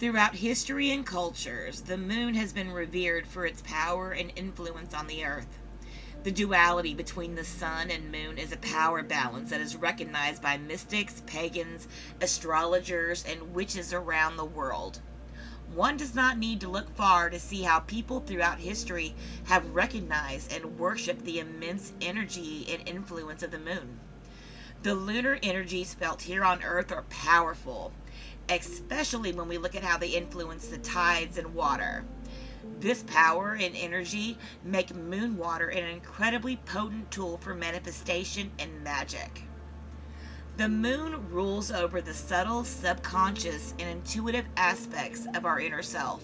Throughout history and cultures, the moon has been revered for its power and influence on the earth. The duality between the sun and moon is a power balance that is recognized by mystics, pagans, astrologers, and witches around the world. One does not need to look far to see how people throughout history have recognized and worshipped the immense energy and influence of the moon. The lunar energies felt here on Earth are powerful, especially when we look at how they influence the tides and water. This power and energy make moon water an incredibly potent tool for manifestation and magic. The moon rules over the subtle, subconscious, and intuitive aspects of our inner self.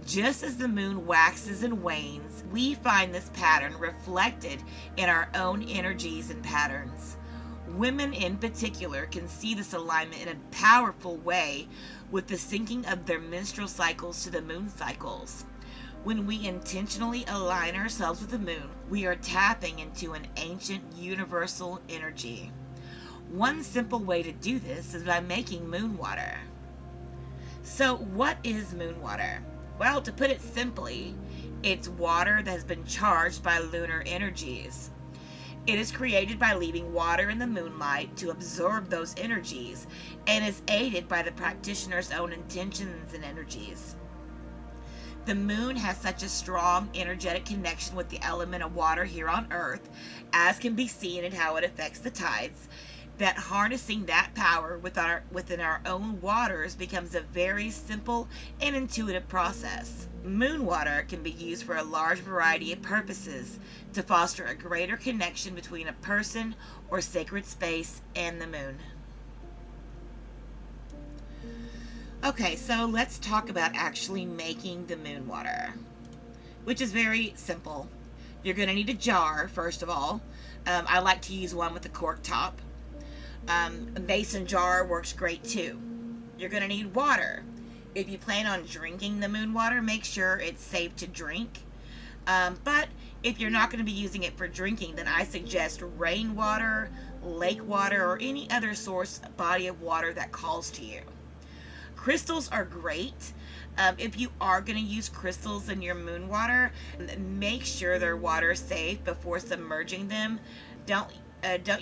Just as the moon waxes and wanes, we find this pattern reflected in our own energies and patterns. Women in particular can see this alignment in a powerful way with the syncing of their menstrual cycles to the moon cycles. When we intentionally align ourselves with the moon, we are tapping into an ancient universal energy. One simple way to do this is by making moon water. So what is moon water? Well, to put it simply, it's water that has been charged by lunar energies. It is created by leaving water in the moonlight to absorb those energies and is aided by the practitioner's own intentions and energies. The moon has such a strong energetic connection with the element of water here on Earth, as can be seen in how it affects the tides, that harnessing that power within our own waters becomes a very simple and intuitive process. Moon water can be used for a large variety of purposes to foster a greater connection between a person or sacred space and the moon. Okay, so let's talk about actually making the moon water, which is very simple. You're going to need a jar, first of all. I like to use one with a cork top. A mason jar works great too. You're going to need water. If you plan on drinking the moon water, make sure it's safe to drink. But if you're not going to be using it for drinking, then I suggest rainwater, lake water, or any other source, body of water that calls to you. Crystals are great. If you are going to use crystals in your moon water, make sure they're water safe before submerging them. Don't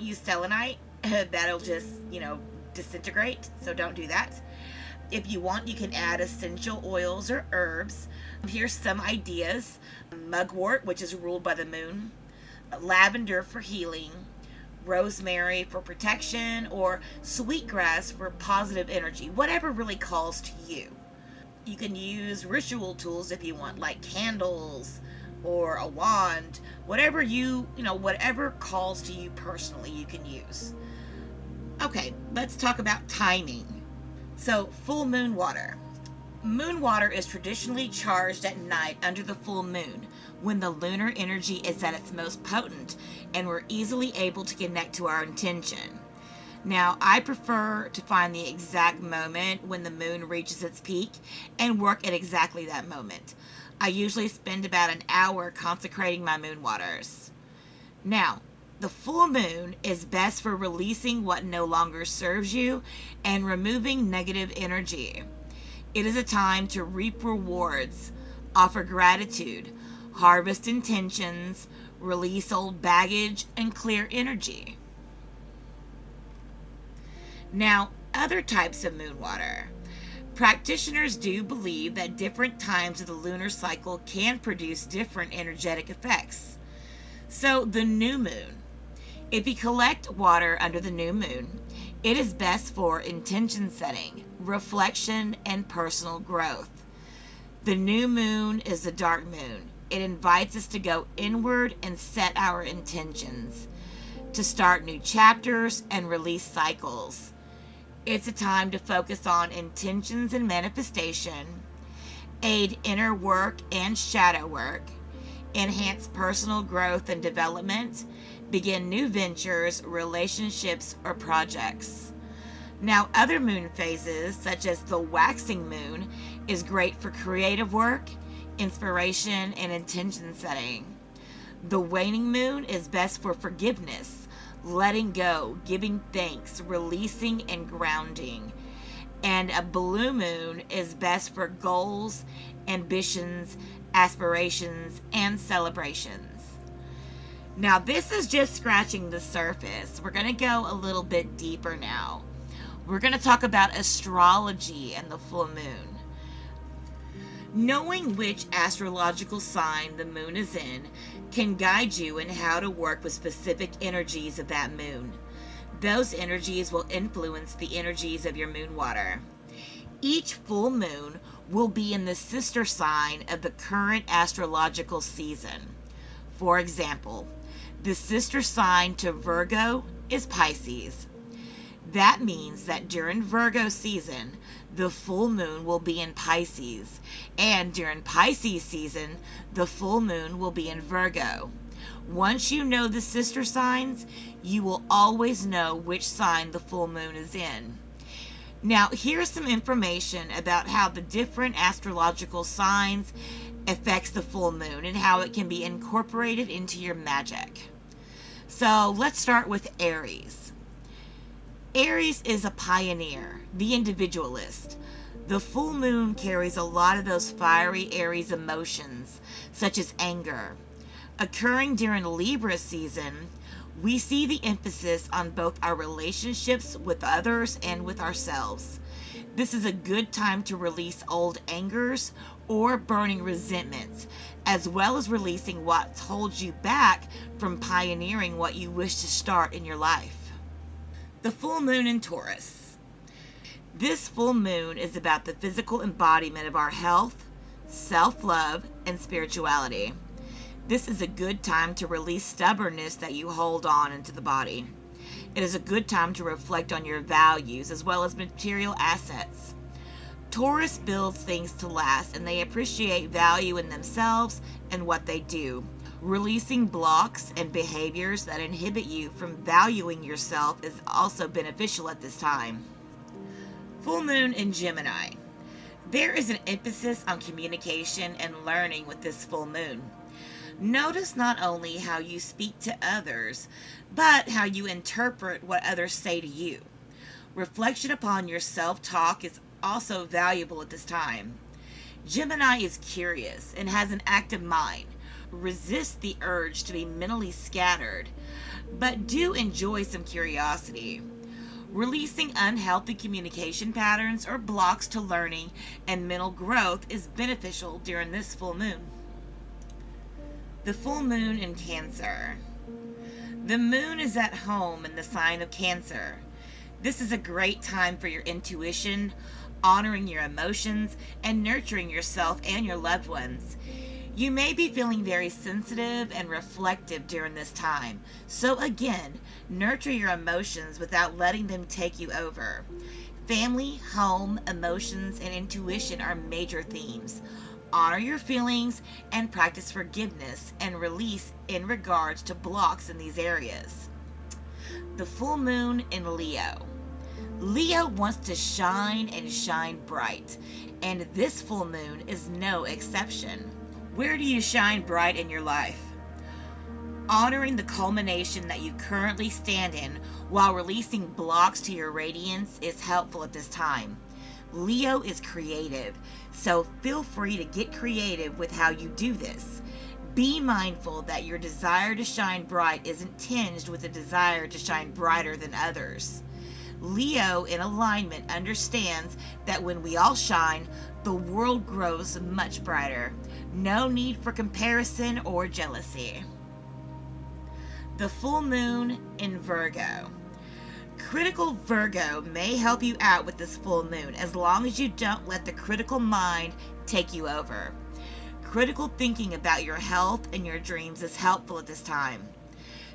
use selenite. That'll just, disintegrate, so don't do that. If you want, you can add essential oils or herbs. Here's some ideas. Mugwort, which is ruled by the moon. Lavender for healing. Rosemary for protection. Or sweetgrass for positive energy. Whatever really calls to you. You can use ritual tools if you want, like candles or a wand. Whatever whatever calls to you personally, you can use. Okay, let's talk about timing. So, full moon water. Moon water is traditionally charged at night under the full moon, when the lunar energy is at its most potent and we're easily able to connect to our intention. Now, I prefer to find the exact moment when the moon reaches its peak and work at exactly that moment. I usually spend about an hour consecrating my moon waters. Now, the full moon is best for releasing what no longer serves you and removing negative energy. It is a time to reap rewards, offer gratitude, harvest intentions, release old baggage, and clear energy. Now, other types of moon water. Practitioners do believe that different times of the lunar cycle can produce different energetic effects. So, the new moon. If you collect water under the new moon, it is best for intention setting, reflection, and personal growth. The new moon is the dark moon. It invites us to go inward and set our intentions, to start new chapters and release cycles. It's a time to focus on intentions and manifestation, aid inner work and shadow work, enhance personal growth and development, begin new ventures, relationships, or projects. Now, other moon phases, such as the waxing moon, is great for creative work, inspiration, and intention setting. The waning moon is best for forgiveness, letting go, giving thanks, releasing, and grounding. And a blue moon is best for goals, ambitions, aspirations, and celebrations. Now, this is just scratching the surface. We're going to go a little bit deeper now. We're going to talk about astrology and the full moon. Knowing which astrological sign the moon is in can guide you in how to work with specific energies of that moon. Those energies will influence the energies of your moon water. Each full moon will be in the sister sign of the current astrological season. For example, the sister sign to Virgo is Pisces. That means that during Virgo season, the full moon will be in Pisces, and during Pisces season, the full moon will be in Virgo. Once you know the sister signs, you will always know which sign the full moon is in. Now, here's some information about how the different astrological signs affects the full moon and how it can be incorporated into your magic. So let's start with Aries. Aries is a pioneer, the individualist. The full moon carries a lot of those fiery Aries emotions, such as anger. Occurring during Libra season, we see the emphasis on both our relationships with others and with ourselves. This is a good time to release old angers or burning resentments, as well as releasing what holds you back from pioneering what you wish to start in your life. The full moon in Taurus. This full moon is about the physical embodiment of our health, self-love, and spirituality. This is a good time to release stubbornness that you hold on into the body. It is a good time to reflect on your values as well as material assets. Taurus builds things to last, and they appreciate value in themselves and what they do. Releasing blocks and behaviors that inhibit you from valuing yourself is also beneficial at this time. Full moon in Gemini. There is an emphasis on communication and learning with this full moon. Notice not only how you speak to others, but how you interpret what others say to you. Reflection upon your self-talk is also valuable at this time. Gemini is curious and has an active mind. Resist the urge to be mentally scattered, but do enjoy some curiosity. Releasing unhealthy communication patterns or blocks to learning and mental growth is beneficial during this full moon. The full moon in Cancer. The moon is at home in the sign of Cancer. This is a great time for your intuition, honoring your emotions, and nurturing yourself and your loved ones. You may be feeling very sensitive and reflective during this time. So again, nurture your emotions without letting them take you over. Family, home, emotions, and intuition are major themes. Honor your feelings and practice forgiveness and release in regards to blocks in these areas. The full moon in Leo. Leo wants to shine and shine bright, and this full moon is no exception. Where do you shine bright in your life? Honoring the culmination that you currently stand in while releasing blocks to your radiance is helpful at this time. Leo is creative, so feel free to get creative with how you do this. Be mindful that your desire to shine bright isn't tinged with a desire to shine brighter than others. Leo in alignment understands that when we all shine, the world grows much brighter. No need for comparison or jealousy. The full moon in Virgo. Critical Virgo may help you out with this full moon as long as you don't let the critical mind take you over. Critical thinking about your health and your dreams is helpful at this time.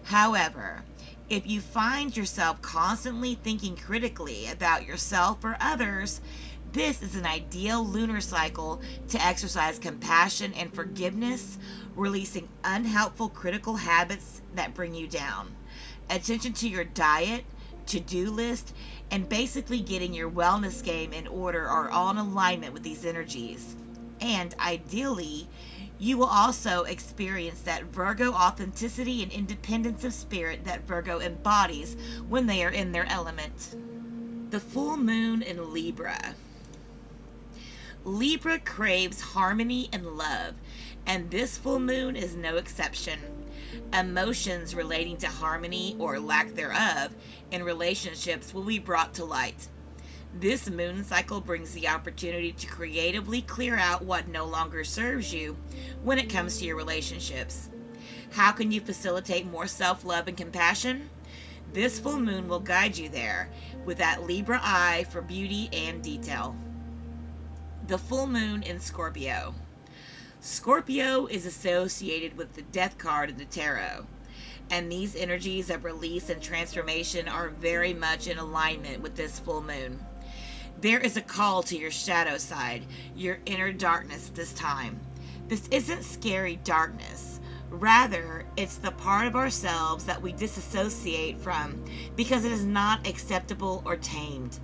However, if you find yourself constantly thinking critically about yourself or others, this is an ideal lunar cycle to exercise compassion and forgiveness, releasing unhelpful critical habits that bring you down. Attention to your diet, to-do list, and basically getting your wellness game in order are all in alignment with these energies. And ideally, you will also experience that Virgo authenticity and independence of spirit that Virgo embodies when they are in their element. The full moon in Libra. Libra craves harmony and love, and this full moon is no exception. Emotions relating to harmony or lack thereof in relationships will be brought to light. This moon cycle brings the opportunity to creatively clear out what no longer serves you when it comes to your relationships. How can you facilitate more self-love and compassion? This full moon will guide you there with that Libra eye for beauty and detail. The full moon in Scorpio. Scorpio is associated with the death card in the tarot, and these energies of release and transformation are very much in alignment with this full moon. There is a call to your shadow side, your inner darkness this time. This isn't scary darkness. Rather, it's the part of ourselves that we disassociate from because it is not acceptable or tamed.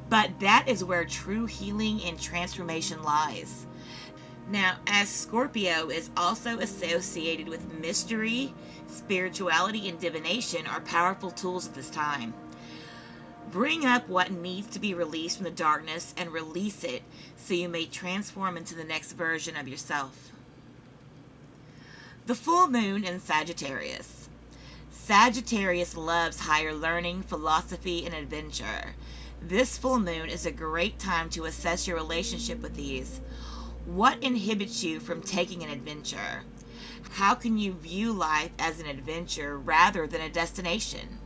But that is where true healing and transformation lies. Now, as Scorpio is also associated with mystery, spirituality, and divination are powerful tools at this time. Bring up what needs to be released from the darkness and release it so you may transform into the next version of yourself. The full moon in Sagittarius. Sagittarius loves higher learning, philosophy, and adventure. This full moon is a great time to assess your relationship with these. What inhibits you from taking an adventure? How can you view life as an adventure rather than a destination?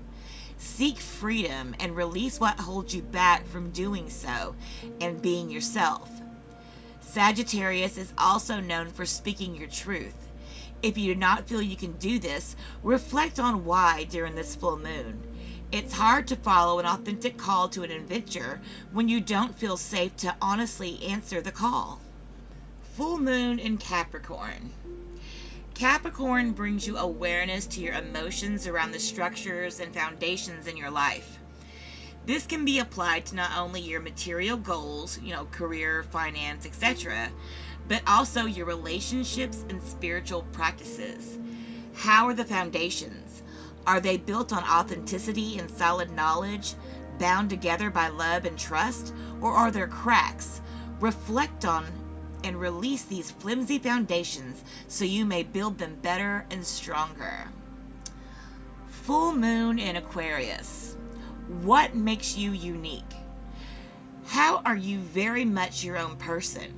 Seek freedom and release what holds you back from doing so and being yourself. Sagittarius is also known for speaking your truth. If you do not feel you can do this, reflect on why during this full moon. It's hard to follow an authentic call to an adventure when you don't feel safe to honestly answer the call. Full moon in Capricorn. Capricorn brings you awareness to your emotions around the structures and foundations in your life. This can be applied to not only your material goals, career, finance, etc., but also your relationships and spiritual practices. How are the foundations? Are they built on authenticity and solid knowledge, bound together by love and trust, or are there cracks? Reflect on and release these flimsy foundations so you may build them better and stronger. Full moon in Aquarius. What makes you unique? How are you very much your own person?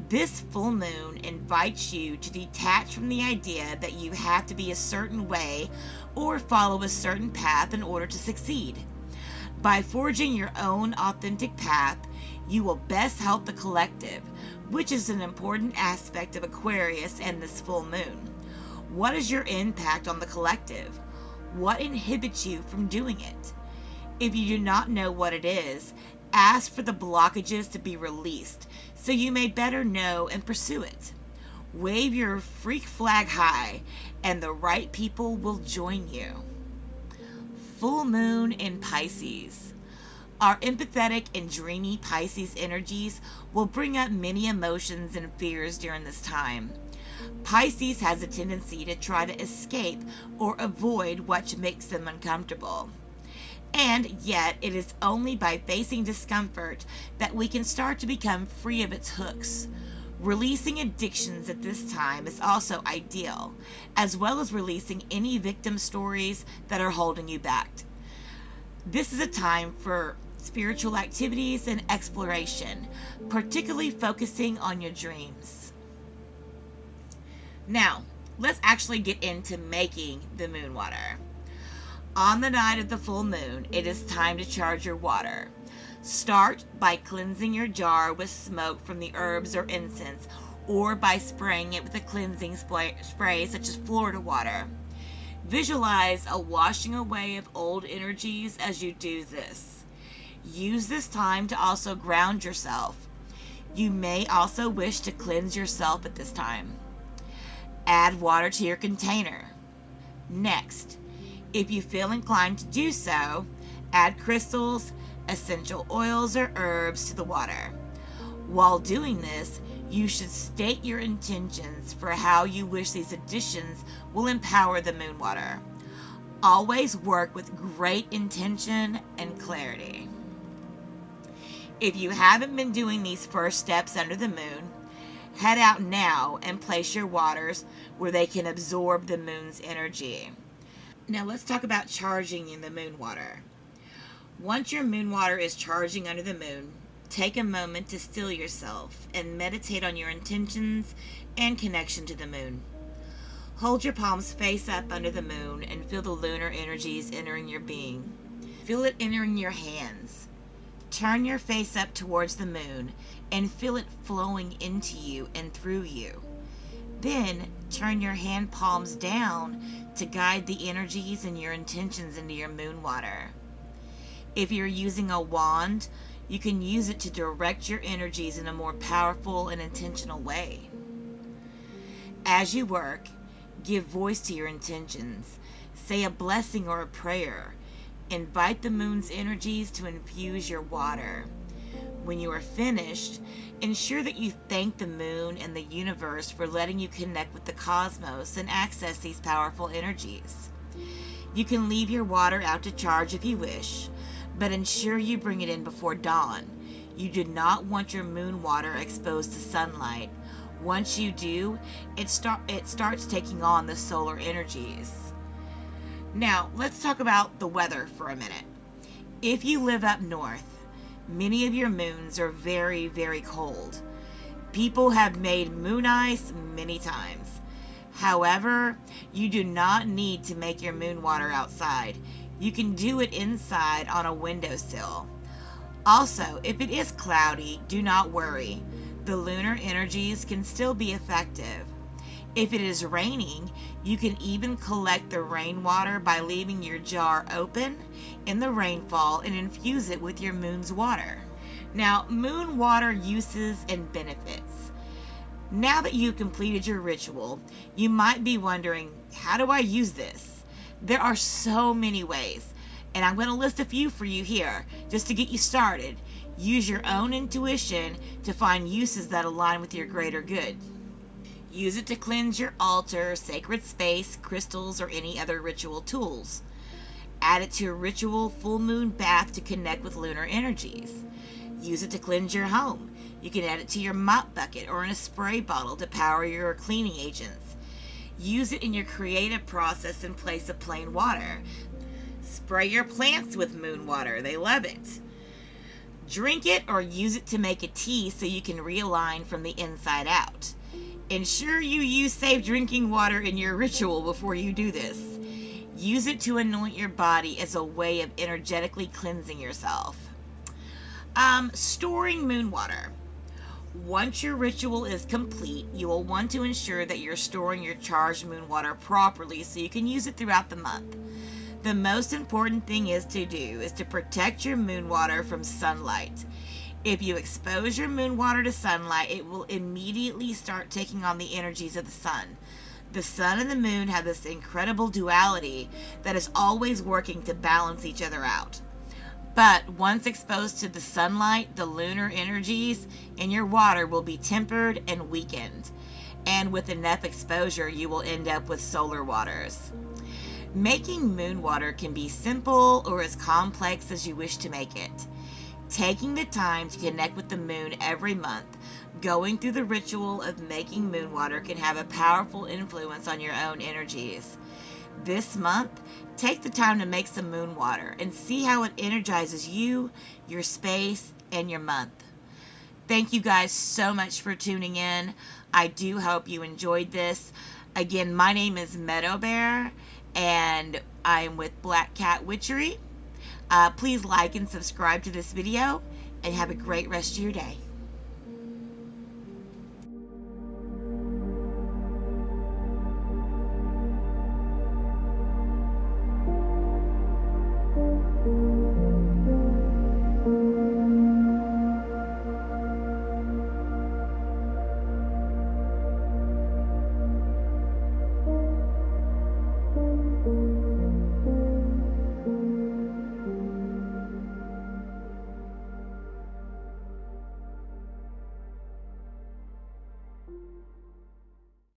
This full moon invites you to detach from the idea that you have to be a certain way or follow a certain path in order to succeed. By forging your own authentic path, you will best help the collective, which is an important aspect of Aquarius and this full moon. What is your impact on the collective? What inhibits you from doing it? If you do not know what it is, ask for the blockages to be released so you may better know and pursue it. Wave your freak flag high and the right people will join you. Full moon in Pisces. Our empathetic and dreamy Pisces energies will bring up many emotions and fears during this time. Pisces has a tendency to try to escape or avoid what makes them uncomfortable. And yet, it is only by facing discomfort that we can start to become free of its hooks. Releasing addictions at this time is also ideal, as well as releasing any victim stories that are holding you back. This is a time for spiritual activities and exploration, particularly focusing on your dreams. Now, let's actually get into making the moon water. On the night of the full moon, it is time to charge your water. Start by cleansing your jar with smoke from the herbs or incense, or by spraying it with a cleansing spray such as Florida water. Visualize a washing away of old energies as you do this. Use this time to also ground yourself. You may also wish to cleanse yourself at this time. Add water to your container. Next, if you feel inclined to do so, add crystals, essential oils, or herbs to the water. While doing this, you should state your intentions for how you wish these additions will empower the moon water. Always work with great intention and clarity. If you haven't been doing these first steps under the moon, head out now and place your waters where they can absorb the moon's energy. Now let's talk about charging in the moon water. Once your moon water is charging under the moon, take a moment to still yourself and meditate on your intentions and connection to the moon. Hold your palms face up under the moon and feel the lunar energies entering your being. Feel it entering your hands. Turn your face up towards the moon and feel it flowing into you and through you. Then turn your hand palms down to guide the energies and your intentions into your moon water. If you're using a wand, you can use it to direct your energies in a more powerful and intentional way. As you work, give voice to your intentions. Say a blessing or a prayer. Invite the moon's energies to infuse your water. When you are finished, ensure that you thank the moon and the universe for letting you connect with the cosmos and access these powerful energies. You can leave your water out to charge if you wish, but ensure you bring it in before dawn. You do not want your moon water exposed to sunlight. Once you do, it starts taking on the solar energies. Now, let's talk about the weather for a minute. If you live up north, many of your moons are very, very cold. People have made moon ice many times. However, you do not need to make your moon water outside. You can do it inside on a windowsill. Also, if it is cloudy, do not worry. The lunar energies can still be effective. If it is raining, you can even collect the rainwater by leaving your jar open in the rainfall and infuse it with your moon's water. Now, moon water uses and benefits. Now that you've completed your ritual, you might be wondering, how do I use this? There are so many ways, and I'm going to list a few for you here just to get you started. Use your own intuition to find uses that align with your greater good. Use it to cleanse your altar, sacred space, crystals, or any other ritual tools. Add it to a ritual full moon bath to connect with lunar energies. Use it to cleanse your home. You can add it to your mop bucket or in a spray bottle to power your cleaning agents. Use it in your creative process in place of plain water. Spray your plants with moon water. They love it. Drink it or use it to make a tea so you can realign from the inside out. Ensure you use safe drinking water in your ritual before you do this. Use it to anoint your body as a way of energetically cleansing yourself. Storing moon water. Once your ritual is complete, you will want to ensure that you're storing your charged moon water properly so you can use it throughout the month. The most important thing is to protect your moon water from sunlight. If you expose your moon water to sunlight, it will immediately start taking on the energies of the sun. The sun and the moon have this incredible duality that is always working to balance each other out. But once exposed to the sunlight, the lunar energies in your water will be tempered and weakened. And with enough exposure, you will end up with solar waters. Making moon water can be simple or as complex as you wish to make it. Taking the time to connect with the moon every month, going through the ritual of making moon water can have a powerful influence on your own energies. This month, take the time to make some moon water and see how it energizes you, your space, and your month. Thank you guys so much for tuning in. I do hope you enjoyed this. Again, my name is Meadow Bear, and I'm with Black Cat Witchery. Please like and subscribe to this video, and have a great rest of your day.